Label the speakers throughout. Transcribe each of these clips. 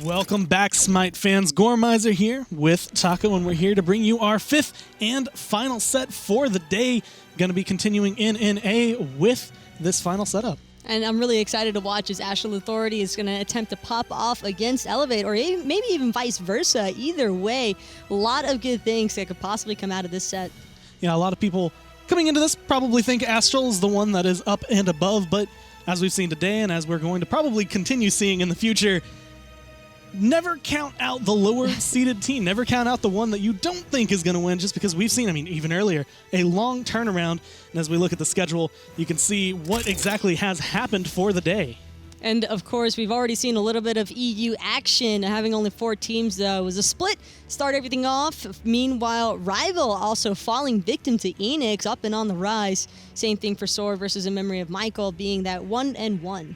Speaker 1: Welcome back, Smite fans. Gormizer here with Taco, and we're here to bring you our fifth and final set for the day. Going to be continuing in NA with this final setup.
Speaker 2: And I'm really excited to watch as Astral Authority is going to attempt to pop off against Elevate, or maybe even vice versa. Either way, a lot of good things that could possibly come out of this set.
Speaker 1: Yeah, a lot of people coming into this probably think Astral is the one that is up and above, but as we've seen today and as we're going to probably continue seeing in the future, never count out the lower-seeded team. Never count out the one that you don't think is going to win, just because we've seen, even earlier, a long turnaround. And as we look at the schedule, you can see what exactly has happened for the day.
Speaker 2: And, of course, we've already seen a little bit of EU action. Having only 4 teams, though, was a split. Start everything off. Meanwhile, Rival also falling victim to Enix, up and on the rise. Same thing for Thor versus In Memory of Michael, being that 1-1.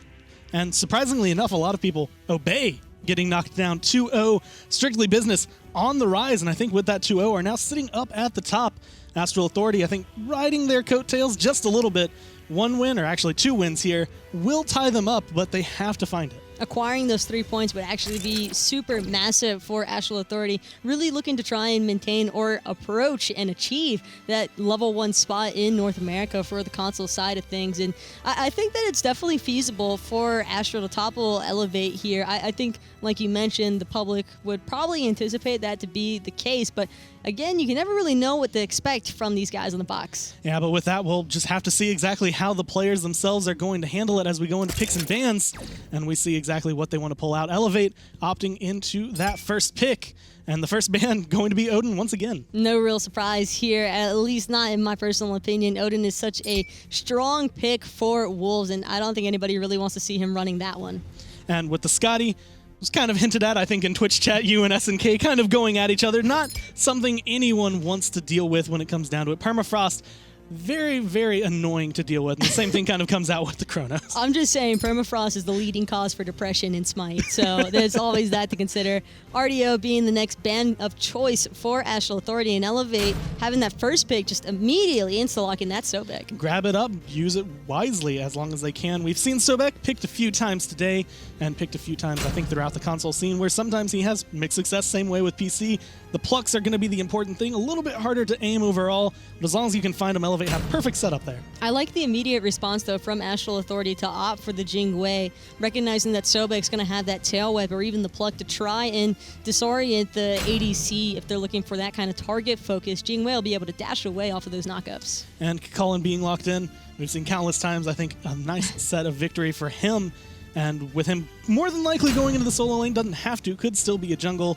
Speaker 1: And surprisingly enough, a lot of people obey getting knocked down 2-0. Strictly Business on the rise, and I think with that 2-0 are now sitting up at the top. Astral Authority, I think, riding their coattails just a little bit. 1 win, or actually 2 wins here, will tie them up, but they have to find it.
Speaker 2: Acquiring those 3 points would actually be super massive for Astral Authority, really looking to try and maintain or approach and achieve that level 1 spot in North America for the console side of things. And I think that it's definitely feasible for Astral to topple Elevate here. I think, like you mentioned, the public would probably anticipate that to be the case, but again, you can never really know what to expect from these guys on the box.
Speaker 1: Yeah, but with that, we'll just have to see exactly how the players themselves are going to handle it as we go into picks and bans, and we see exactly what they want to pull out. Elevate opting into that first pick, and the first ban going to be Odin once again.
Speaker 2: No real surprise here, at least not in my personal opinion. Odin is such a strong pick for Wolves, and I don't think anybody really wants to see him running that one.
Speaker 1: And with the Scotty, was kind of hinted at, I think, in Twitch chat, you and SNK kind of going at each other. Not something anyone wants to deal with when it comes down to it. Permafrost, very, very annoying to deal with. And the same thing kind of comes out with the Chronos.
Speaker 2: I'm just saying, permafrost is the leading cause for depression in Smite, so there's always that to consider. RDO being the next ban of choice for Astral Authority, and Elevate having that first pick just immediately insta-locking that Sobek.
Speaker 1: Grab it up, use it wisely as long as they can. We've seen Sobek picked a few times today, and picked a few times, I think, throughout the console scene, where sometimes he has mixed success, same way with PC. The plucks are going to be the important thing. A little bit harder to aim overall, but as long as you can find them, Elevate have perfect setup there.
Speaker 2: I like the immediate response, though, from Astral Authority to opt for the Jing way, recognizing that Sobek's going to have that tail whip or even the pluck to try and disorient the ADC if they're looking for that kind of target focus. Jing way will be able to dash away off of those knockups.
Speaker 1: And Chulainn being locked in, we've seen countless times, I think, a nice set of victory for him. And with him more than likely going into the solo lane, doesn't have to, could still be a jungle,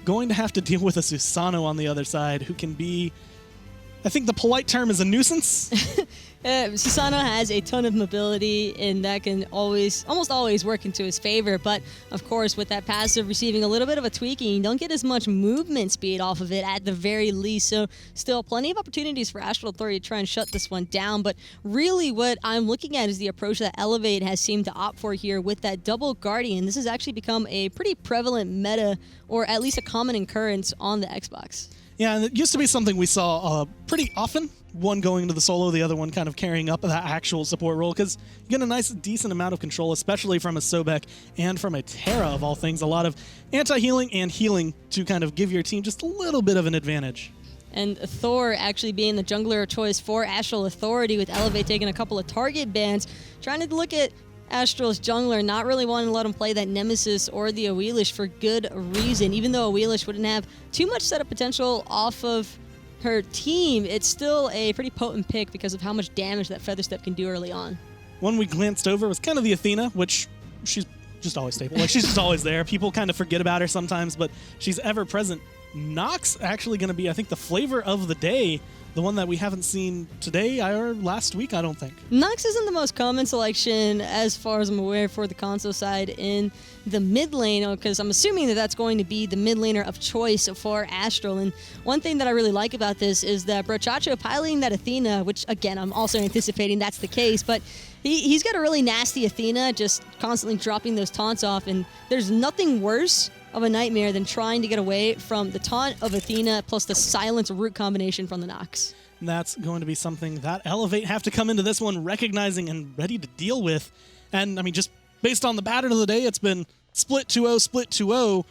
Speaker 1: going to have to deal with a Susano on the other side, who can be, I think the polite term is a nuisance.
Speaker 2: Susano has a ton of mobility, and that can almost always work into his favor. But, of course, with that passive receiving a little bit of a tweaking, you don't get as much movement speed off of it at the very least. So, still plenty of opportunities for Astral Authority to try and shut this one down. But really what I'm looking at is the approach that Elevate has seemed to opt for here with that double Guardian. This has actually become a pretty prevalent meta, or at least a common occurrence on the Xbox.
Speaker 1: Yeah, and it used to be something we saw pretty often. One going into the solo, the other one kind of carrying up that actual support role, because you get a nice, decent amount of control, especially from a Sobek and from a Terra, of all things. A lot of anti-healing and healing to kind of give your team just a little bit of an advantage.
Speaker 2: And Thor actually being the jungler of choice for Astral Authority, with Elevate taking a couple of target bans, trying to look at Astral's jungler, not really wanting to let him play that Nemesis or the Awelish for good reason. Even though Awelish wouldn't have too much setup potential off of her team, it's still a pretty potent pick because of how much damage that Feather Step can do early on.
Speaker 1: One we glanced over was kind of the Athena, which she's just always stable. Like, she's just always there. People kind of forget about her sometimes, but she's ever present. Nox actually going to be, I think, the flavor of the day. The one that we haven't seen today or last week, I don't think.
Speaker 2: Nox isn't the most common selection, as far as I'm aware, for the console side in the mid lane, because I'm assuming that that's going to be the mid laner of choice for Astral. And one thing that I really like about this is that Brochacho piloting that Athena, which, again, I'm also anticipating that's the case, but he's got a really nasty Athena, just constantly dropping those taunts off, and there's nothing worse of a nightmare than trying to get away from the taunt of Athena plus the silence root combination from the Nox.
Speaker 1: That's going to be something that Elevate have to come into this one recognizing and ready to deal with. And, just based on the pattern of the day, it's been split 2-0, split 2-0.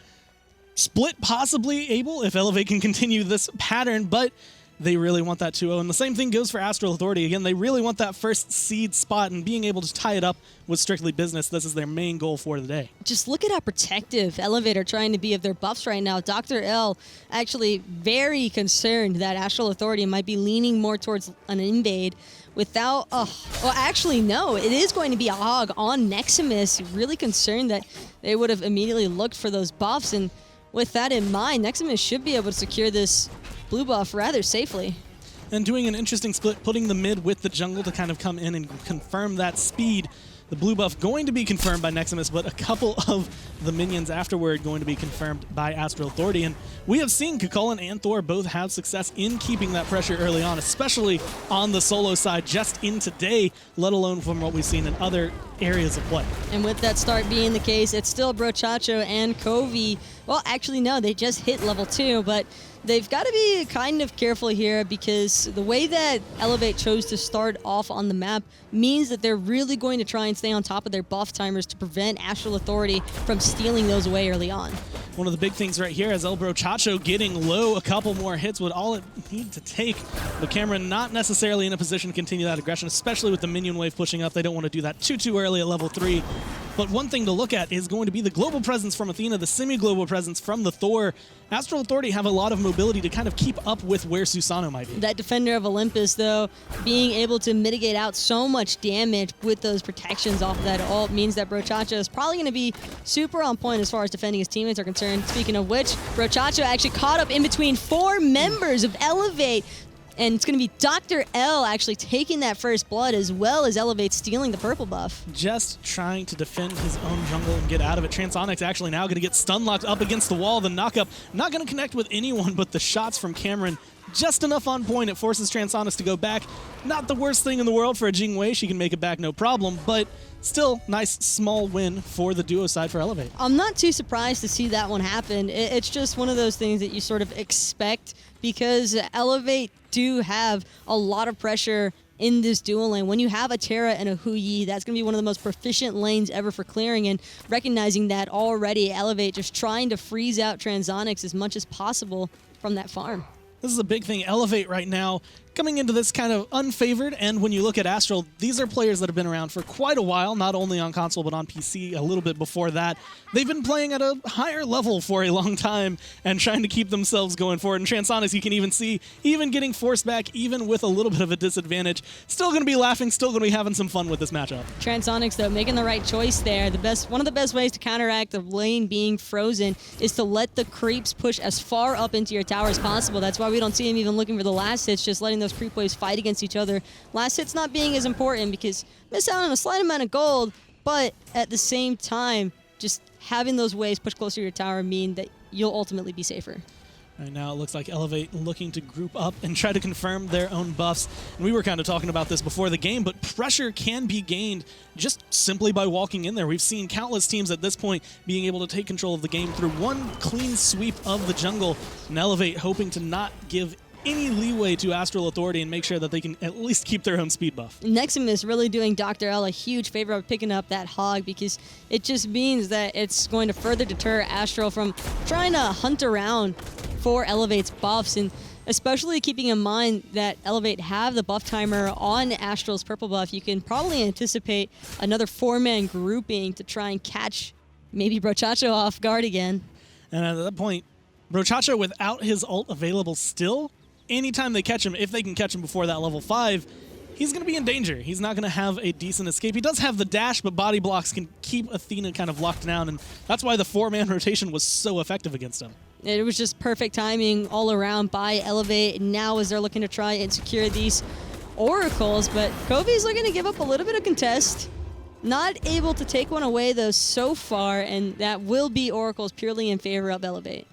Speaker 1: Split possibly able if Elevate can continue this pattern, but they really want that 2-0. And the same thing goes for Astral Authority. Again, they really want that first seed spot, and being able to tie it up with strictly business, this is their main goal for the day.
Speaker 2: Just look at how protective Elevate are trying to be of their buffs right now. DoctorL actually very concerned that Astral Authority might be leaning more towards an invade without, well, actually, no. It is going to be a hog on Nexamiss. Really concerned that they would have immediately looked for those buffs, and with that in mind, Nexamiss should be able to secure this blue buff rather safely.
Speaker 1: And doing an interesting split, putting the mid with the jungle to kind of come in and confirm that speed. The blue buff going to be confirmed by Nexamiss, but a couple of the minions afterward going to be confirmed by Astral Authority. And we have seen Chulainn and Thor both have success in keeping that pressure early on, especially on the solo side just in today, let alone from what we've seen in other areas of play.
Speaker 2: And with that start being the case, it's still Brochacho and Coviiii. Well, actually, no, they just hit level 2, but they've got to be kind of careful here because the way that Elevate chose to start off on the map means that they're really going to try and stay on top of their buff timers to prevent Astral Authority from stealing those away early on.
Speaker 1: One of the big things right here is El Brochacho getting low. A couple more hits would all it need to take. But CaMeRxNii not necessarily in a position to continue that aggression, especially with the minion wave pushing up. They don't want to do that too early at level 3. But one thing to look at is going to be the global presence from Athena, the semi-global presence from the Thor. Astral Authority have a lot of mobility to kind of keep up with where Susano might be.
Speaker 2: That Defender of Olympus, though, being able to mitigate out so much damage with those protections off of that ult means that Brochacho is probably going to be super on point as far as defending his teammates are concerned. Speaking of which, Brochacho actually caught up in between 4 members of Elevate. And it's going to be DoctorL actually taking that first blood, as well as Elevate stealing the purple buff.
Speaker 1: Just trying to defend his own jungle and get out of it. Transonics actually now going to get stun locked up against the wall. The knockup not going to connect with anyone, but the shots from CaMeRxNii just enough on point. It forces Transonics to go back. Not the worst thing in the world for a Jing. She can make it back no problem, but still nice small win for the duo side for Elevate.
Speaker 2: I'm not too surprised to see that one happen. It's just one of those things that you sort of expect because Elevate do have a lot of pressure in this dual lane. When you have a Terra and a Coviiii, that's going to be one of the most proficient lanes ever for clearing, and recognizing that already, Elevate just trying to freeze out Transonics as much as possible from that farm.
Speaker 1: This is a big thing. Elevate right now coming into this kind of unfavored, and when you look at Astral, these are players that have been around for quite a while, not only on console but on PC a little bit before that. They've been playing at a higher level for a long time and trying to keep themselves going forward. And Transonics, you can even see, even getting forced back, even with a little bit of a disadvantage, still going to be laughing, still going to be having some fun with this matchup.
Speaker 2: Transonics, though, making the right choice there. One of the best ways to counteract the lane being frozen is to let the creeps push as far up into your tower as possible. That's why we don't see him even looking for the last hits, just letting those creep waves fight against each other. Last hits not being as important because miss out on a slight amount of gold, but at the same time, just having those waves push closer to your tower mean that you'll ultimately be safer.
Speaker 1: Right now it looks like Elevate looking to group up and try to confirm their own buffs. And we were kind of talking about this before the game, but pressure can be gained just simply by walking in there. We've seen countless teams at this point being able to take control of the game through one clean sweep of the jungle, and Elevate hoping to not give any leeway to Astral Authority and make sure that they can at least keep their own speed buff.
Speaker 2: Nexamiss really doing DoctorL a huge favor of picking up that hog because it just means that it's going to further deter Astral from trying to hunt around for Elevate's buffs, and especially keeping in mind that Elevate have the buff timer on Astral's purple buff, you can probably anticipate another 4-man grouping to try and catch maybe Brochacho off guard again.
Speaker 1: And at that point, Brochacho without his ult available still, anytime they catch him, if they can catch him before that level 5, he's going to be in danger. He's not going to have a decent escape. He does have the dash, but body blocks can keep Athena kind of locked down, and that's why the 4-man rotation was so effective against him.
Speaker 2: It was just perfect timing all around by Elevate, and now as they're looking to try and secure these oracles, but Coviii's looking to give up a little bit of contest. Not able to take one away, though, so far, and that will be oracles purely in favor of Elevate.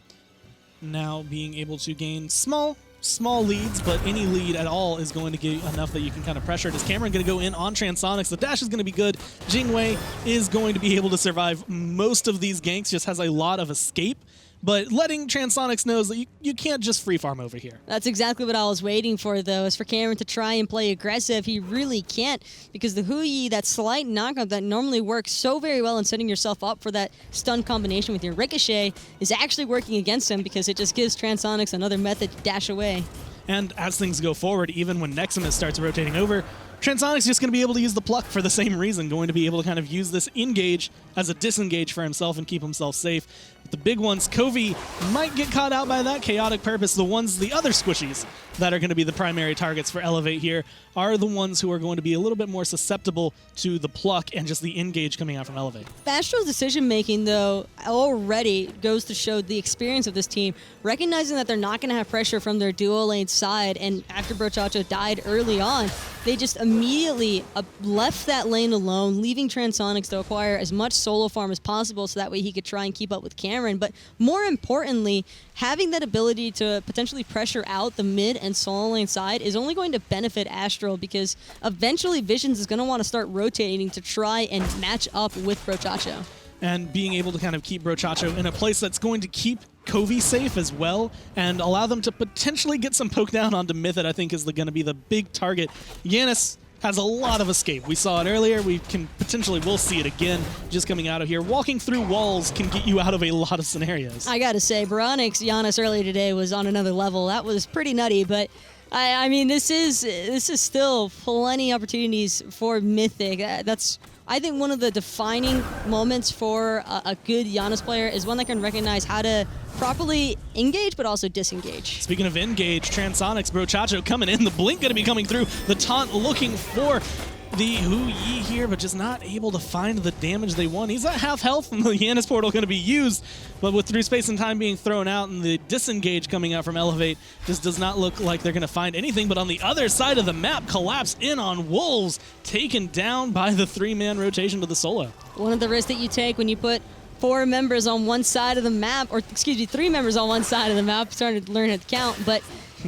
Speaker 1: Now being able to gain small leads, but any lead at all is going to get enough that you can kind of pressure it. Is CaMeRxNii going to go in on Transonics? The dash is going to be good. Jing is going to be able to survive most of these ganks, just has a lot of escape, but letting Transonics knows that you can't just free farm over here.
Speaker 2: That's exactly what I was waiting for, though, is for Cameron to try and play aggressive. He really can't, because the Coviiii, that slight knockup that normally works so very well in setting yourself up for that stun combination with your Ricochet, is actually working against him because it just gives Transonics another method to dash away.
Speaker 1: And as things go forward, even when Nexamiss starts rotating over, Transonics just going to be able to use the pluck for the same reason, going to be able to kind of use this engage as a disengage for himself and keep himself safe. But the big ones, Coviiii might get caught out by that. ChaoticPurpose, the other squishies that are going to be the primary targets for Elevate here, are the ones who are going to be a little bit more susceptible to the pluck and just the engage coming out from Elevate.
Speaker 2: Astral's decision-making, though, already goes to show the experience of this team, recognizing that they're not going to have pressure from their duo lane side, and after Brochacho died early on, they just immediately left that lane alone, leaving Transonics to acquire as much solo farm as possible so that way he could try and keep up with Cameron. But more importantly, having that ability to potentially pressure out the mid and solo lane side is only going to benefit Astral, because eventually Visions is going to want to start rotating to try and match up with Brochacho.
Speaker 1: And being able to kind of keep Brochacho in a place that's going to keep Coviiii safe as well, and allow them to potentially get some poke down onto Mythic, I think is going to be the big target. Janus has a lot of escape. We saw it earlier. We'll see it again just coming out of here. Walking through walls can get you out of a lot of scenarios.
Speaker 2: I gotta say, Baronic's Janus earlier today was on another level. That was pretty nutty, but I mean, this is still plenty opportunities for Mythic. That's, I think, one of the defining moments for a good Janus player is one that can recognize how to properly engage but also disengage.
Speaker 1: Speaking of engage, Transonics, Brochacho coming in. The blink going to be coming through. The taunt looking for the Coviiii here, but just not able to find the damage they want. He's at half health, and the Janus portal going to be used, but with through space and time being thrown out and the disengage coming out from Elevate, just does not look like they're going to find anything. But on the other side of the map, Collapse in on Wolves, taken down by the 3-man rotation to the solo. One
Speaker 2: of the risks that you take when you put 4 members on one side of the map, or excuse me, 3 members on one side of the map, starting to learn how to count, but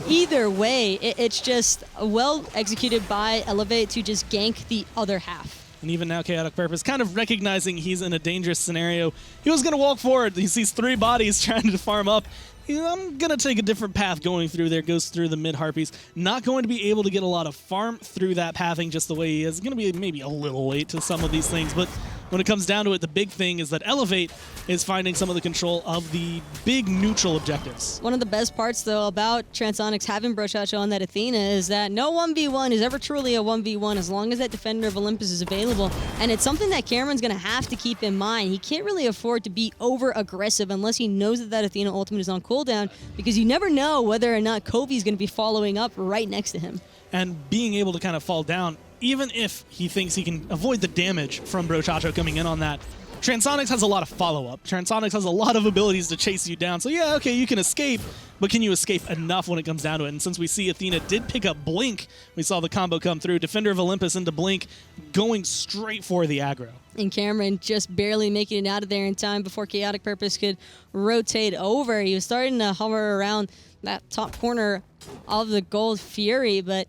Speaker 2: either way, it's just well executed by Elevate to just gank the other half.
Speaker 1: And even now, ChaoticPurpose kind of recognizing he's in a dangerous scenario. He was going to walk forward. He sees 3 bodies trying to farm up. I'm going to take a different path going through there. Goes through the mid-Harpies. Not going to be able to get a lot of farm through that pathing just the way he is. Going to be maybe a little late to some of these things, but when it comes down to it, the big thing is that Elevate is finding some of the control of the big neutral objectives.
Speaker 2: One of the best parts, though, about Transonics having Brochacho on that Athena is that no 1v1 is ever truly a 1v1 as long as that Defender of Olympus is available. And it's something that Cameron's going to have to keep in mind. He can't really afford to be over-aggressive unless he knows that that Athena ultimate is on cooldown, because you never know whether or not Coviiii is going to be following up right next to him.
Speaker 1: And being able to kind of fall down, even if he thinks he can avoid the damage from Brochacho coming in on that, Transonics has a lot of follow-up. Transonics has a lot of abilities to chase you down. So yeah, okay, you can escape, but can you escape enough when it comes down to it? And since we see Athena did pick up Blink, we saw the combo come through. Defender of Olympus into Blink, going straight for the aggro.
Speaker 2: And Cameron just barely making it out of there in time before ChaoticPurpose could rotate over. He was starting to hover around that top corner of the Gold Fury, but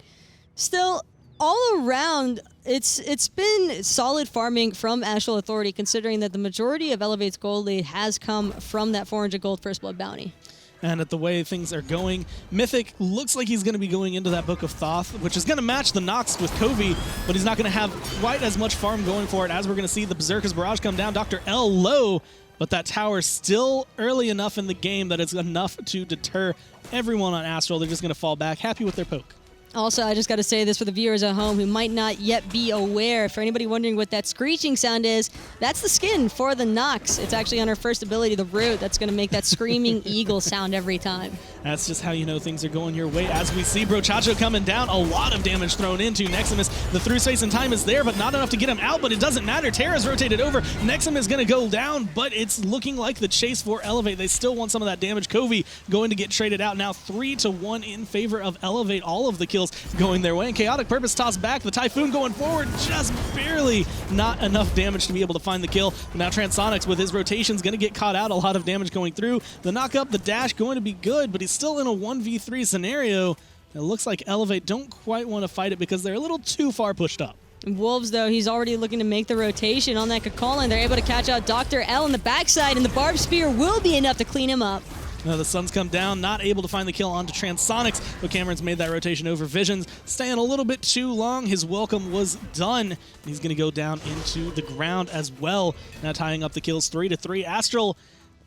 Speaker 2: still, all around, it's been solid farming from Astral Authority, considering that the majority of Elevate's gold lead has come from that 400 gold First Blood bounty.
Speaker 1: And at the way things are going, Mythic looks like he's going to be going into that Book of Thoth, which is going to match the Nox with Coviiii, but he's not going to have quite as much farm going for it, as we're going to see the Berserker's Barrage come down. DoctorL low, but that tower still early enough in the game that it's enough to deter everyone on Astral. They're just going to fall back, happy with their poke.
Speaker 2: Also, I just got to say this for the viewers at home who might not yet be aware. For anybody wondering what that screeching sound is, that's the skin for the Nox. It's actually on her first ability, the Root, that's going to make that screaming eagle sound every time.
Speaker 1: That's just how you know things are going your way. As we see Brochacho coming down, a lot of damage thrown into Nexamiss. The through space and time is there, but not enough to get him out, but it doesn't matter. Terra's rotated over. Nexamiss is going to go down, but it's looking like the chase for Elevate. They still want some of that damage. Coviiii going to get traded out now 3-1 in favor of Elevate. All of the kills going their way. And ChaoticPurpose tossed back. The Typhoon going forward, just barely not enough damage to be able to find the kill. But now Transonics with his rotations going to get caught out. A lot of damage going through. The knock up, the dash going to be good, but he's still in a 1v3 scenario. It looks like Elevate don't quite want to fight it because they're a little too far pushed up.
Speaker 2: Wolves, though, he's already looking to make the rotation on that Chulainn. They're able to catch out DoctorL in the backside, and the Barb Spear will be enough to clean him up.
Speaker 1: Now the Suns come down, not able to find the kill onto Transonics, but Cameron's made that rotation over Visions, staying a little bit too long. His welcome was done, and he's going to go down into the ground as well. Now tying up the kills 3-3. Astral,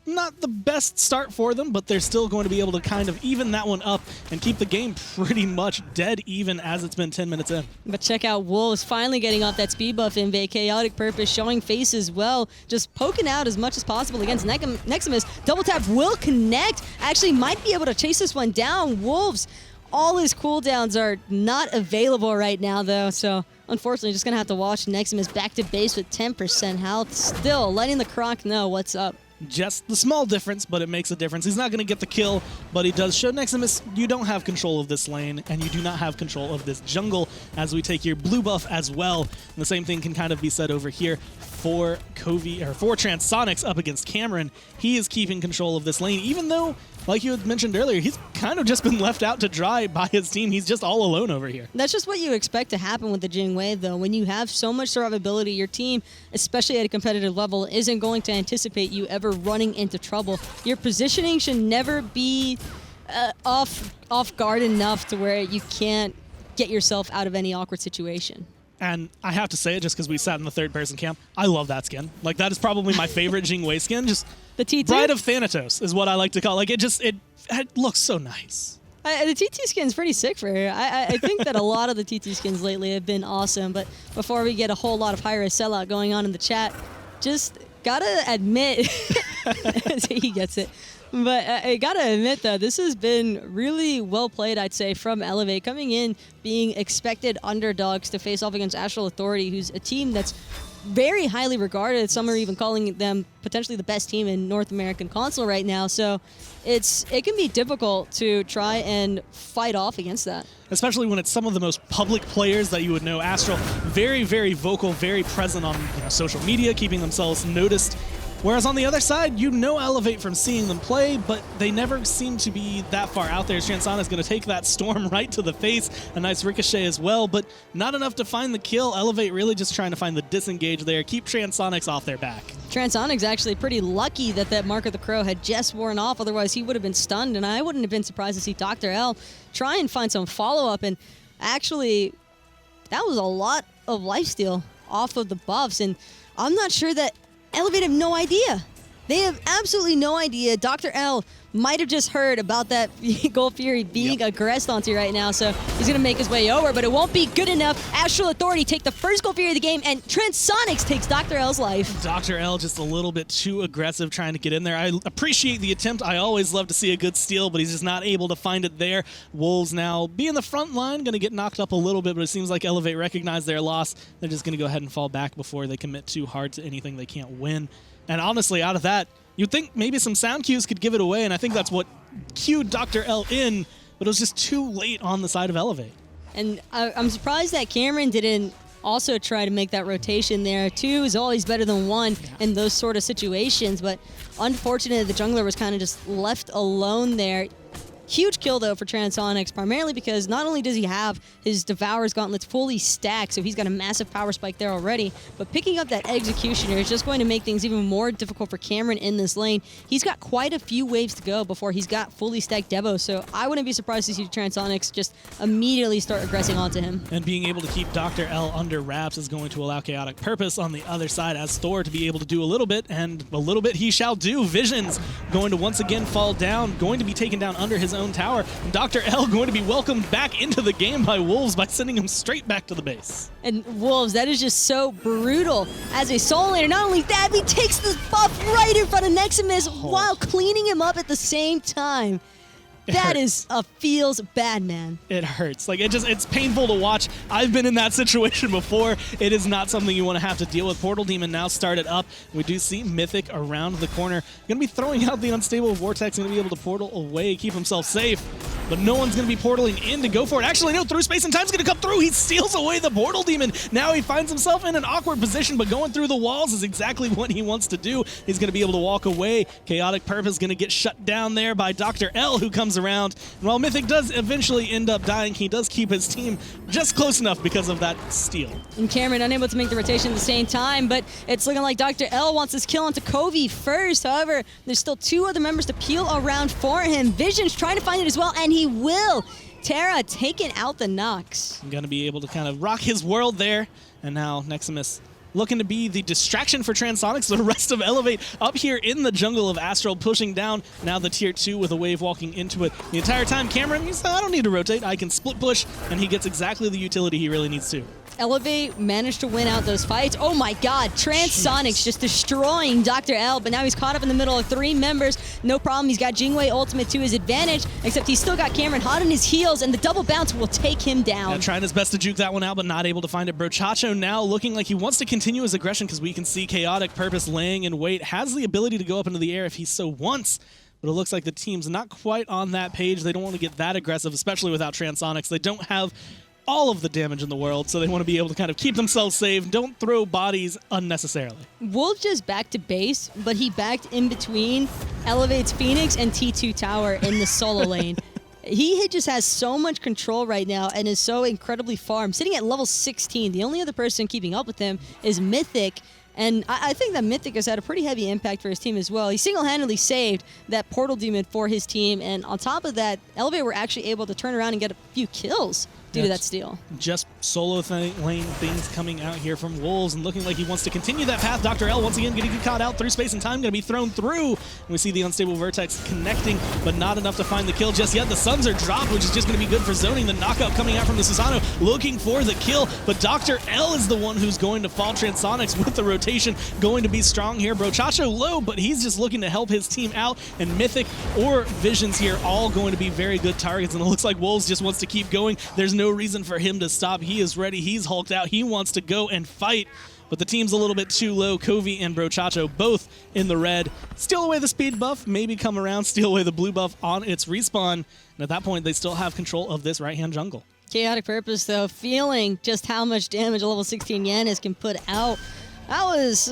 Speaker 1: not the best start for them, but they're still going to be able to kind of even that one up and keep the game pretty much dead even as it's been 10 minutes in.
Speaker 2: But check out Wolves finally getting off that speed buff invade. KhaoticPurpose showing face as well, just poking out as much as possible against Nexamiss. Double tap will connect. Actually might be able to chase this one down. Wolves, all his cooldowns are not available right now though, so unfortunately just going to have to watch Nexamiss back to base with 10% health. Still letting the Croc know what's up.
Speaker 1: Just the small difference, but it makes a difference. He's not going to get the kill, but he does show Nexamiss you don't have control of this lane, and you do not have control of this jungle as we take your blue buff as well. And the same thing can kind of be said over here for Coviiii, or for Transonics up against Cameron. He is keeping control of this lane, even though, like you had mentioned earlier, he's kind of just been left out to dry by his team. He's just all alone over here.
Speaker 2: That's just what you expect to happen with the Jing wave, though. When you have so much survivability, your team, especially at a competitive level, isn't going to anticipate you ever running into trouble. Your positioning should never be off guard enough to where you can't get yourself out of any awkward situation.
Speaker 1: And I have to say it just because we sat in the third-person camp. I love that skin. Like, that is probably my favorite Jing Wei skin. Just
Speaker 2: the T2?
Speaker 1: Bride of Thanatos is what I like to call it. Like, it looks so nice.
Speaker 2: The TT skin's pretty sick for her. I think that a lot of the TT skins lately have been awesome, but before we get a whole lot of hi-rez sellout going on in the chat, just gotta admit, he gets it. But I gotta admit, though, this has been really well played, I'd say, from Elevate, coming in, being expected underdogs to face off against Astral Authority, who's a team that's very highly regarded. Some are even calling them potentially the best team in North American console right now. So it can be difficult to try and fight off against that.
Speaker 1: Especially when it's some of the most public players that you would know. Astral, very, very vocal, very present on social media, keeping themselves noticed. Whereas on the other side, you know Elevate from seeing them play, but they never seem to be that far out there. Transonics going to take that storm right to the face. A nice ricochet as well, but not enough to find the kill. Elevate really just trying to find the disengage there, keep Transonics off their back.
Speaker 2: Transonics actually pretty lucky that that Mark of the Crow had just worn off, otherwise he would have been stunned, and I wouldn't have been surprised to see DoctorL try and find some follow-up, and actually, that was a lot of lifesteal off of the buffs, and I'm not sure that Elevate have no idea. They have absolutely no idea. DoctorL might have just heard about that Gold Fury being aggressed onto right now, so he's going to make his way over, but it won't be good enough. Astral Authority take the first Gold Fury of the game, and Transonics takes DoctorL's life.
Speaker 1: DoctorL just a little bit too aggressive trying to get in there. I appreciate the attempt. I always love to see a good steal, but he's just not able to find it there. Wolves now be in the front line, going to get knocked up a little bit, but it seems like Elevate recognized their loss. They're just going to go ahead and fall back before they commit too hard to anything they can't win. And honestly, out of that, you'd think maybe some sound cues could give it away, and I think that's what cued DoctorL in, but it was just too late on the side of Elevate.
Speaker 2: And I'm surprised that Cameron didn't also try to make that rotation there. 2 is always better than 1 in those sort of situations, but unfortunately the jungler was kind of just left alone there. Huge kill, though, for Transonics, primarily because not only does he have his Devourer's Gauntlets fully stacked, so he's got a massive power spike there already, but picking up that Executioner is just going to make things even more difficult for Cameron in this lane. He's got quite a few waves to go before he's got fully stacked Devo, so I wouldn't be surprised to see Transonics just immediately start aggressing onto him.
Speaker 1: And being able to keep DoctorL under wraps is going to allow KhaoticPurpose on the other side as Thor to be able to do a little bit, and a little bit he shall do. Visions going to once again fall down, going to be taken down under his own tower, and DoctorL going to be welcomed back into the game by Wolves by sending him straight back to the base.
Speaker 2: And Wolves, that is just so brutal. As a solo laner, not only that, he takes this buff right in front of Nexamiss while cleaning him up at the same time. That is a feels bad, man.
Speaker 1: It hurts. Like, it's painful to watch. I've been in that situation before. It is not something you want to have to deal with. Portal Demon now started up. We do see Mythic around the corner. Going to be throwing out the Unstable Vortex. Going to be able to portal away, keep himself safe. but no one's going to be portaling in to go for it. Actually, no, through space and time's going to come through. He steals away the portal demon. Now he finds himself in an awkward position, but going through the walls is exactly what he wants to do. He's going to be able to walk away. ChaoticPurpose is going to get shut down there by DoctorL, who comes around. And while Mythic does eventually end up dying, he does keep his team just close enough because of that steal.
Speaker 2: And Cameron unable to make the rotation at the same time, but it's looking like DoctorL wants this kill onto Coviiii first. However, there's still 2 other members to peel around for him. Vision's trying to find it as well, and he will. Terra taking out the Nox.
Speaker 1: I'm going to be able to kind of rock his world there. And now Nexamiss looking to be the distraction for Transonics. The rest of Elevate up here in the jungle of Astral, pushing down now the tier 2 with a wave walking into it. The entire time, Cameron, he's, I don't need to rotate. I can split push, and he gets exactly the utility he really needs to.
Speaker 2: Elevate managed to win out those fights. Oh my god, Transonics just destroying DoctorL, but now he's caught up in the middle of 3 members. No problem, he's got Jingwei ultimate to his advantage, except he's still got Cameron hot on his heels, and the double bounce will take him down.
Speaker 1: Yeah, trying his best to juke that one out, but not able to find it. Brochacho now looking like he wants to continue his aggression, because we can see ChaoticPurpose laying in wait, has the ability to go up into the air if he so wants. But it looks like the team's not quite on that page. They don't want to get that aggressive, especially without Transonics. They don't have all of the damage in the world, so they want to be able to kind of keep themselves safe. Don't throw bodies unnecessarily.
Speaker 2: Wolf just backed to base, but he backed in between Elevate's Phoenix and T2 Tower in the solo lane. He just has so much control right now and is so incredibly farmed. Sitting at level 16, the only other person keeping up with him is Mythic. And I think that Mythic has had a pretty heavy impact for his team as well. He single-handedly saved that portal demon for his team. And on top of that, Elevate were actually able to turn around and get a few kills due to that steal.
Speaker 1: Just solo lane things coming out here from Wolves, and looking like he wants to continue that path. DoctorL once again getting caught out through space and time, going to be thrown through. And we see the unstable vertex connecting, but not enough to find the kill just yet. The suns are dropped, which is just going to be good for zoning. The knockout coming out from the Susano, looking for the kill, but DoctorL is the one who's going to fall. Transonics with the rotation going to be strong here. Brochacho low, but he's just looking to help his team out, and Mythic or Visions here all going to be very good targets, and it looks like Wolves just wants to keep going. There's no reason for him to stop. He is ready. He's hulked out. He wants to go and fight, but the team's a little bit too low. Coviiii and Brochacho both in the red. Steal away the speed buff, maybe come around, steal away the blue buff on its respawn, and at that point, they still have control of this right-hand jungle.
Speaker 2: ChaoticPurpose, though, feeling just how much damage a level 16 Janus can put out. That was,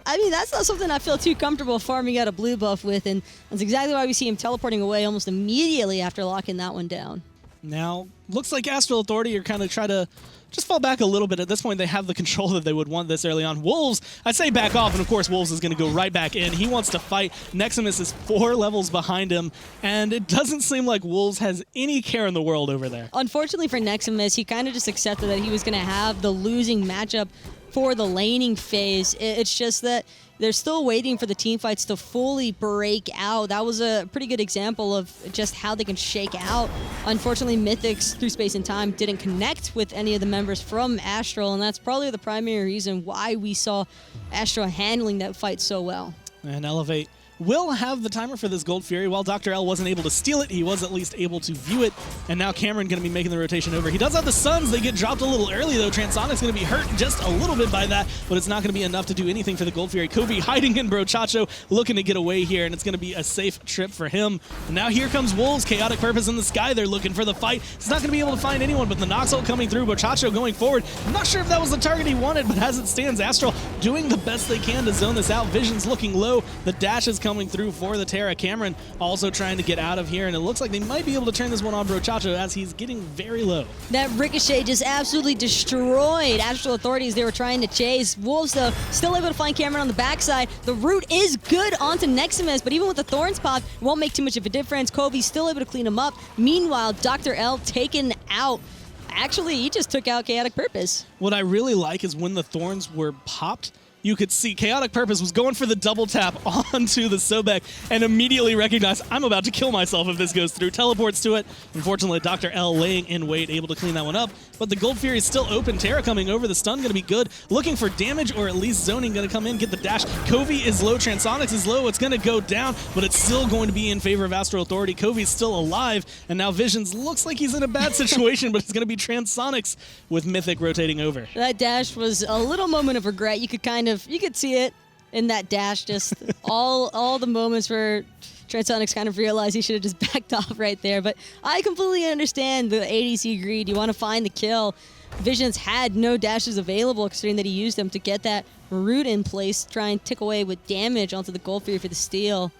Speaker 2: I mean, that's not something I feel too comfortable farming out a blue buff with, and that's exactly why we see him teleporting away almost immediately after locking that one down.
Speaker 1: Now, looks like Astral Authority are kind of try to just fall back a little bit. At this point, they have the control that they would want this early on. Wolves, I'd say back off, and of course, Wolves is going to go right back in. He wants to fight. Nexamiss is 4 levels behind him, and it doesn't seem like Wolves has any care in the world over there.
Speaker 2: Unfortunately for Nexamiss, he kind of just accepted that he was going to have the losing matchup for the laning phase. It's just that they're still waiting for the team fights to fully break out. That was a pretty good example of just how they can shake out. Unfortunately, Mythics through space and time didn't connect with any of the members from Astral, and that's probably the primary reason why we saw Astral handling that fight so well.
Speaker 1: And Elevate will have the timer for this Gold Fury. While DoctorL wasn't able to steal it, he was at least able to view it, and now Cameron going to be making the rotation over. He does have the Suns. They get dropped a little early, though. Transonic's going to be hurt just a little bit by that, but it's not going to be enough to do anything for the Gold Fury. Coviiii hiding in Brochacho, looking to get away here, and it's going to be a safe trip for him. And now here comes Wolves. ChaoticPurpose in the sky. They're looking for the fight. He's not going to be able to find anyone, but the Nox ult coming through. Brochacho going forward. I'm not sure if that was the target he wanted, but as it stands, Astral doing the best they can to zone this out. Vision's looking low. The dash is coming through for the Terra. Cameron also trying to get out of here, and it looks like they might be able to turn this one on Brochacho as he's getting very low.
Speaker 2: That ricochet just absolutely destroyed Astral Authorities they were trying to chase. Wolves, though, still able to find Cameron on the backside. The root is good onto Nexamiss, but even with the Thorns pop, it won't make too much of a difference. Coviiii still able to clean him up. Meanwhile, DoctorL taken out. Actually, he just took out ChaoticPurpose.
Speaker 1: What I really like is when the Thorns were popped, you could see ChaoticPurpose was going for the double tap onto the Sobek and immediately recognized, I'm about to kill myself if this goes through. Teleports to it. Unfortunately, DoctorL laying in wait, able to clean that one up. But the Gold Fury is still open. Terra coming over. The stun going to be good. Looking for damage, or at least zoning going to come in, get the dash. Coviiii is low. Transonics is low. It's going to go down, but it's still going to be in favor of Astral Authority. Coviii's still alive, and now Visions looks like he's in a bad situation, but it's going to be Transonics with Mythic rotating over.
Speaker 2: That dash was a little moment of regret. You could see it. in that dash. Just all the moments where Transonics kind of realized he should have just backed off right there. But I completely understand the ADC greed. You want to find the kill. Visions had no dashes available, considering that he used them to get that root in place, try and tick away with damage onto the Gold Fury for the steal.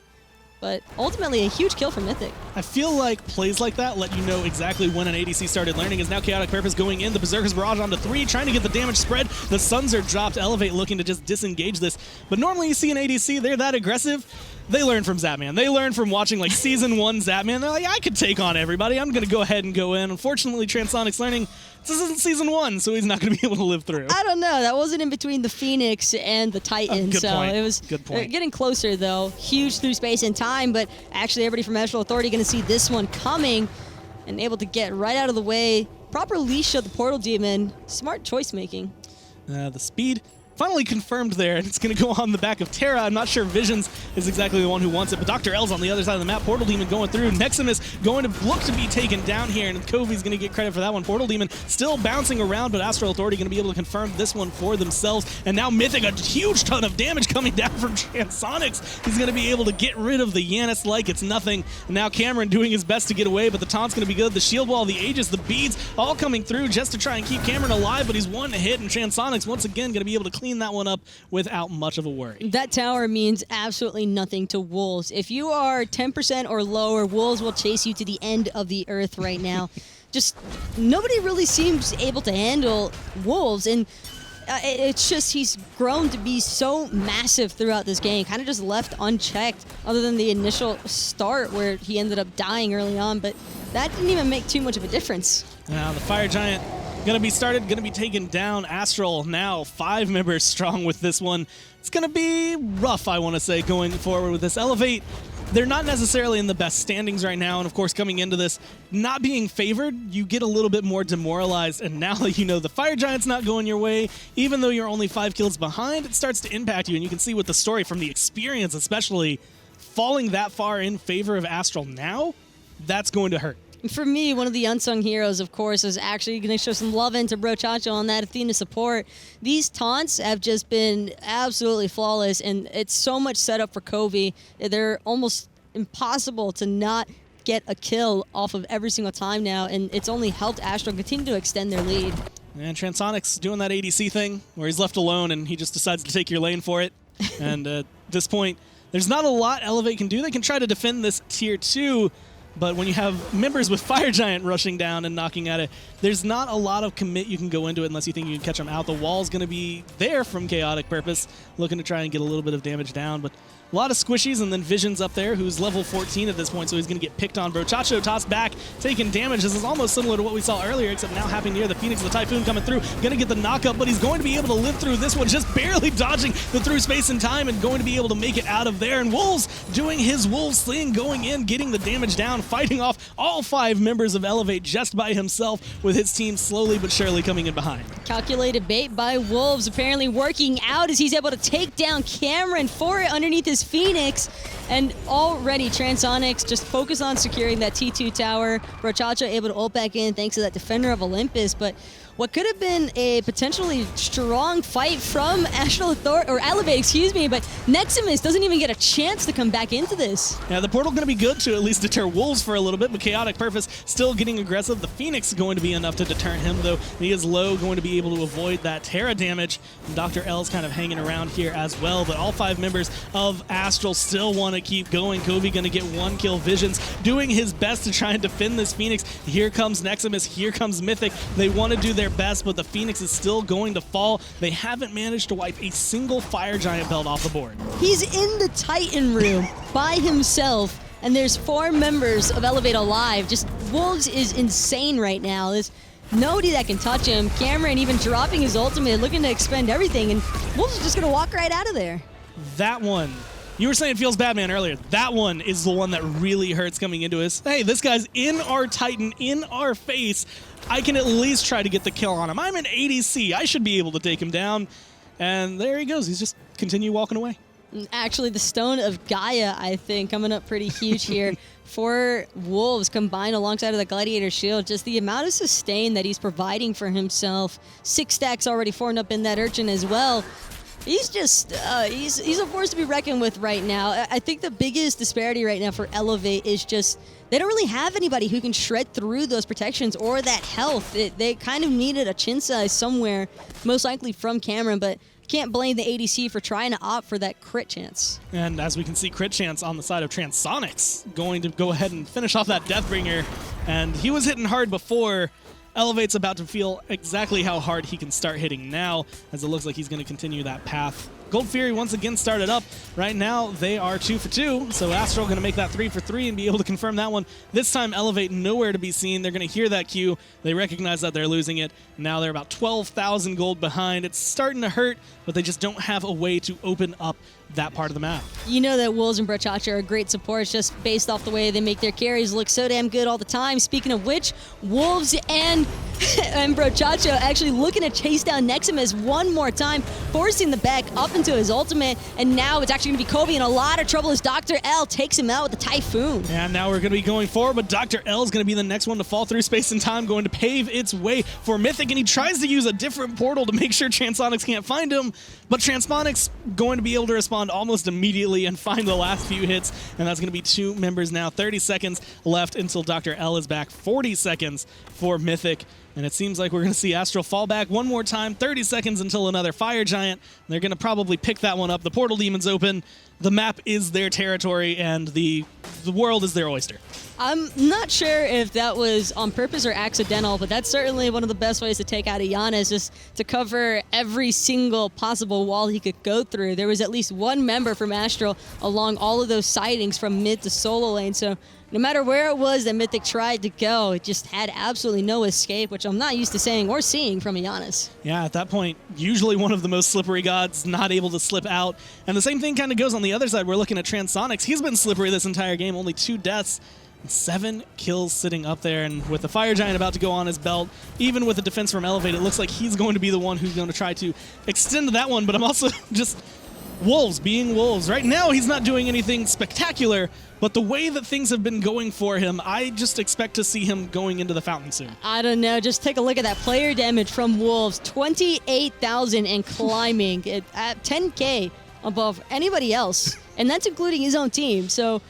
Speaker 2: But ultimately, a huge kill for Mythic.
Speaker 1: I feel like plays like that let you know exactly when an ADC started learning. As now KhaoticPurpose going in, the Berserker's Barrage onto 3, trying to get the damage spread. The Suns are dropped, Elevate looking to just disengage this. But normally you see an ADC, they're that aggressive. They learn from Zapman. They learn from watching like Season 1 Zapman. They're like, I could take on everybody. I'm going to go ahead and go in. Unfortunately, Transonics learning this isn't Season 1, so he's not going to be able to live through.
Speaker 2: I don't know. That wasn't in between the Phoenix and the Titan.
Speaker 1: Good
Speaker 2: so
Speaker 1: point.
Speaker 2: It was
Speaker 1: good point.
Speaker 2: Getting closer, though. Huge through space and time, but actually everybody from Astral Authority going to see this one coming and able to get right out of the way. Proper leash of the Portal Demon. Smart choice making.
Speaker 1: The speed finally confirmed there, and it's going to go on the back of Terra. I'm not sure Visions is exactly the one who wants it, but DoctorL's on the other side of the map. Portal Demon going through. Nexamiss going to look to be taken down here, and Coviii's going to get credit for that one. Portal Demon still bouncing around, but Astral Authority going to be able to confirm this one for themselves. And now Mythic, a huge ton of damage coming down from Transonics. He's going to be able to get rid of the Janus like it's nothing. And now Cameron doing his best to get away, but the taunt's going to be good. The shield wall, the Aegis, the beads, all coming through just to try and keep Cameron alive, but he's one hit, and Transonics once again going to be able to clean that one up without much of a worry.
Speaker 2: That tower means absolutely nothing to Wolves. If you are 10% or lower, Wolves will chase you to the end of the earth right now. Just nobody really seems able to handle Wolves, and it's just he's grown to be so massive throughout this game, kind of just left unchecked other than the initial start where he ended up dying early on, but that didn't even make too much of a difference.
Speaker 1: Now the Fire Giant going to be taken down. Astral now 5 members strong with this one. It's going to be rough, I want to say, going forward with this. Elevate, they're not necessarily in the best standings right now, and of course coming into this, not being favored, you get a little bit more demoralized, and now that you know the Fire Giant's not going your way, even though you're only 5 kills behind, it starts to impact you, and you can see with the story from the experience especially, falling that far in favor of Astral now, that's going to hurt.
Speaker 2: For me, one of the unsung heroes, of course, is actually going to show some love into Brochacho on that Athena support. These taunts have just been absolutely flawless, and it's so much set up for Coviiii. They're almost impossible to not get a kill off of every single time now, and it's only helped Astral continue to extend their lead.
Speaker 1: And Transonics doing that ADC thing, where he's left alone and he just decides to take your lane for it. And at this point, there's not a lot Elevate can do. They can try to defend this tier 2, but when you have members with Fire Giant rushing down and knocking at it, there's not a lot of commit you can go into it unless you think you can catch them out. The wall's going to be there from KhaoticPurpose, looking to try and get a little bit of damage down, but a lot of squishies, and then Vision's up there, who's level 14 at this point, so he's going to get picked on. Brochacho tossed back, taking damage. This is almost similar to what we saw earlier, except now happening near the Phoenix, the Typhoon coming through. Going to get the knockup, but he's going to be able to live through this one, just barely dodging the through space and time and going to be able to make it out of there. And Wolves doing his Wolves thing, going in, getting the damage down, fighting off all 5 members of Elevate just by himself, with his team slowly but surely coming in behind.
Speaker 2: Calculated bait by Wolves, apparently working out as he's able to take down Cameron for it underneath his Phoenix. And already Transonics just focus on securing that T2 tower. Brochacho able to ult back in thanks to that Defender of Olympus, but what could have been a potentially strong fight from Astral Authority, or Elevate, excuse me, but Nexamiss doesn't even get a chance to come back into this.
Speaker 1: Yeah, the portal going to be good to at least deter Wolves for a little bit, but KhaoticPurpose still getting aggressive. The Phoenix is going to be enough to deter him, though. He is low, going to be able to avoid that Terra damage. And DoctorL's kind of hanging around here as well, but all 5 members of Astral still want to keep going. Coviiii going to get 1 kill. Visions doing his best to try and defend this Phoenix. Here comes Nexamiss, here comes Mythic. They want to do their best, but the Phoenix is still going to fall. They haven't managed to wipe a single Fire Giant belt off the board.
Speaker 2: He's in the Titan room by himself, and there's 4 members of Elevate alive. Just Wolves is insane right now. There's nobody that can touch him. Cameron even dropping his ultimate, looking to expend everything, and Wolves is just going to walk right out of there.
Speaker 1: That one, you were saying feels bad, man, earlier. That one is the one that really hurts coming into us. Hey, this guy's in our Titan, in our face. I can at least try to get the kill on him. I'm an ADC. I should be able to take him down. And there he goes. He's just continue walking away.
Speaker 2: Actually, the Stone of Gaia, I think, coming up pretty huge here for Wolves, combined alongside of the Gladiator Shield. Just the amount of sustain that he's providing for himself. 6 stacks already formed up in that Urchin as well. He's just, he's a force to be reckoned with right now. I think the biggest disparity right now for Elevate is just they don't really have anybody who can shred through those protections or that health. They kind of needed a chin size somewhere, most likely from Cameron, but can't blame the ADC for trying to opt for that crit chance.
Speaker 1: And as we can see, crit chance on the side of Transonics going to go ahead and finish off that Deathbringer. And he was hitting hard before. Elevate's about to feel exactly how hard he can start hitting now, as it looks like he's going to continue that path. Gold Fury once again started up. Right now, they are 2 for 2, so Astral going to make that 3 for 3 and be able to confirm that one. This time, Elevate nowhere to be seen. They're going to hear that cue. They recognize that they're losing it. Now they're about 12,000 gold behind. It's starting to hurt, but they just don't have a way to open up that part of the map.
Speaker 2: You know that Wolves and Brochacha are great supports just based off the way they make their carries look so damn good all the time. Speaking of which, Wolves and Brochacha actually looking to chase down Nexamiss one more time, forcing the back up into his ultimate, and now it's actually going to be Coviiii in a lot of trouble as DoctorL takes him out with the Typhoon.
Speaker 1: And now we're going to be going forward, but DoctorL is going to be the next one to fall through space and time, going to pave its way for Mythic, and he tries to use a different portal to make sure Transonics can't find him, but Transonics going to be able to respond almost immediately and find the last few hits, and that's going to be 2 members now. 30 seconds left until DoctorL is back. 40 seconds for Mythic, and it seems like we're going to see Astral fall back one more time. 30 seconds until another Fire Giant. They're going to probably pick that one up. The Portal Demon's open. The map is their territory, and the world is their oyster.
Speaker 2: I'm not sure if that was on purpose or accidental, but that's certainly one of the best ways to take out a Janus, just to cover every single possible wall he could go through. There was at least one member from Astral along all of those sightings from mid to solo lane, so no matter where it was that Mythic tried to go, it just had absolutely no escape, which I'm not used to saying or seeing from a Janus.
Speaker 1: Yeah, at that point, usually one of the most slippery gods, not able to slip out. And the same thing kind of goes on the other side. We're looking at Transonics. He's been slippery this entire game, only 2 deaths. 7 kills sitting up there, and with the Fire Giant about to go on his belt, even with the defense from Elevate, it looks like he's going to be the one who's going to try to extend that one, but I'm also just Wolves being Wolves. Right now, he's not doing anything spectacular, but the way that things have been going for him, I just expect to see him going into the fountain soon.
Speaker 2: I don't know. Just take a look at that player damage from Wolves. 28,000 and climbing at 10K above anybody else, and that's including his own team. So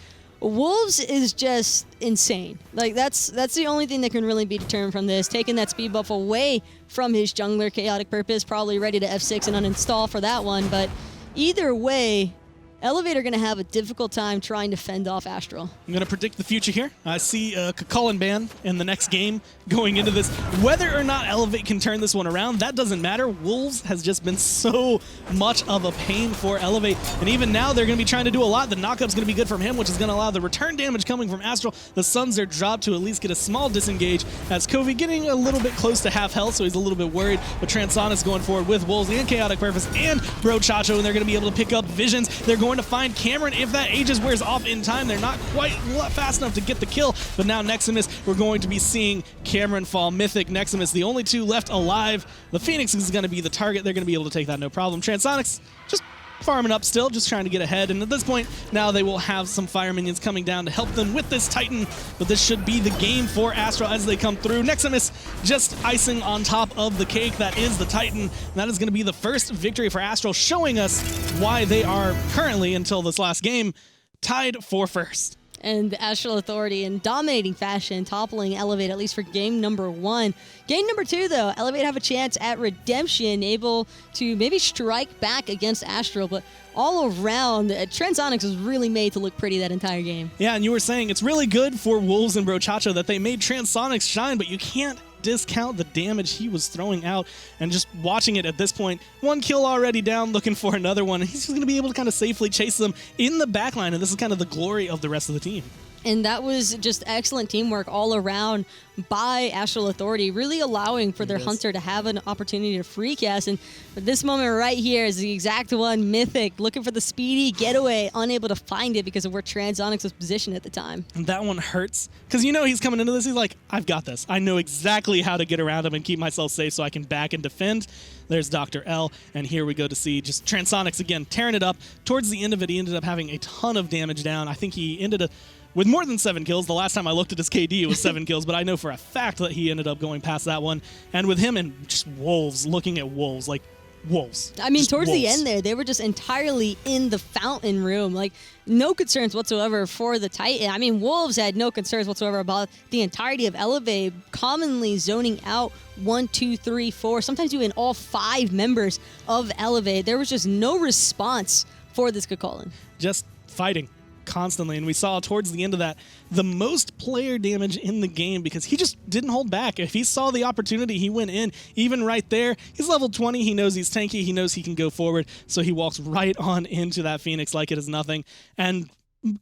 Speaker 2: Wolves is just insane. Like, that's the only thing that can really be determined from this. Taking that speed buff away from his jungler, KhaoticPurpose, probably ready to F6 and uninstall for that one. But either way, Elevate are going to have a difficult time trying to fend off Astral.
Speaker 1: I'm going to predict the future here. I see a Chulainn ban in the next game going into this. Whether or not Elevate can turn this one around, that doesn't matter. Wolves has just been so much of a pain for Elevate. And even now, they're going to be trying to do a lot. The knockup's going to be good from him, which is going to allow the return damage coming from Astral. The Suns are dropped to at least get a small disengage, as Coviiii getting a little bit close to half health, so he's a little bit worried. But Transonics going forward with Wolves and KhaoticPurpose and Brochacha, and they're going to be able to pick up visions. They're going to find Cameron if that Aegis wears off in time. They're not quite fast enough to get the kill, but now Nexamiss, we're going to be seeing Cameron fall. Mythic, Nexamiss, the only 2 left alive. The Phoenix is going to be the target. They're going to be able to take that no problem. Transonics just farming up still, just trying to get ahead, and at this point, now they will have some fire minions coming down to help them with this Titan, but this should be the game for Astral as they come through. Nexamiss just icing on top of the cake. That is the Titan. That is going to be the first victory for Astral, showing us why they are currently, until this last game, tied for first.
Speaker 2: And the Astral Authority in dominating fashion, toppling Elevate, at least for game number 1. Game number 2, though, Elevate have a chance at redemption, able to maybe strike back against Astral, but all around, Transonics was really made to look pretty that entire game.
Speaker 1: Yeah, and you were saying it's really good for Wolves and Brochacha that they made Transonics shine, but you can't discount the damage he was throwing out. And just watching it at this point, 1 kill already down, looking for another one. He's just going to be able to kind of safely chase them in the backline, and this is kind of the glory of the rest of the team.
Speaker 2: And that was just excellent teamwork all around by Astral Authority, really allowing for their hunter to have an opportunity to free cast. And this moment right here is the exact one. Mythic looking for the speedy getaway, unable to find it because of where Transonics was positioned at the time.
Speaker 1: And that one hurts, because you know he's coming into this, he's like, I've got this. I know exactly how to get around him and keep myself safe so I can back and defend. There's DoctorL, and here we go to see just Transonics again tearing it up. Towards the end of it, he ended up having a ton of damage down. I think he ended up with more than 7 kills. The last time I looked at his KD, it was 7 kills, but I know for a fact that he ended up going past that one. And with him and just Wolves, looking at Wolves, like, Wolves.
Speaker 2: I mean,
Speaker 1: Just
Speaker 2: towards the
Speaker 1: wolves.
Speaker 2: end there, they were just entirely in the fountain room. Like, no concerns whatsoever for the Titan. I mean, Wolves had no concerns whatsoever about the entirety of Elevate, commonly zoning out 1, 2, 3, 4, sometimes even all 5 members of Elevate. There was just no response for this Chulainn.
Speaker 1: Just fighting constantly, and we saw towards the end of that the most player damage in the game because he just didn't hold back. If he saw the opportunity, he went in. Even right there, he's level 20, he knows he's tanky, he knows he can go forward, so he walks right on into that Phoenix like it is nothing, and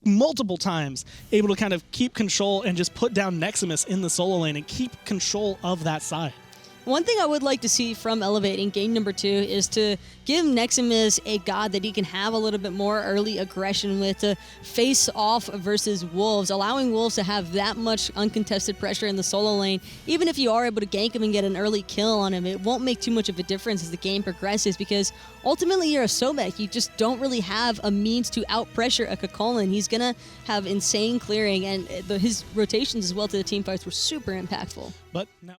Speaker 1: multiple times able to kind of keep control and just put down Nexamiss in the solo lane and keep control of that side.
Speaker 2: One thing I would like to see from Elevate in game number 2 is to give Nexamiss a god that he can have a little bit more early aggression with to face off versus Wolves, allowing Wolves to have that much uncontested pressure in the solo lane. Even if you are able to gank him and get an early kill on him, it won't make too much of a difference as the game progresses because ultimately you're a Sobek. You just don't really have a means to out-pressure a Chulainn. He's going to have insane clearing, and his rotations as well to the team fights were super impactful.
Speaker 1: But now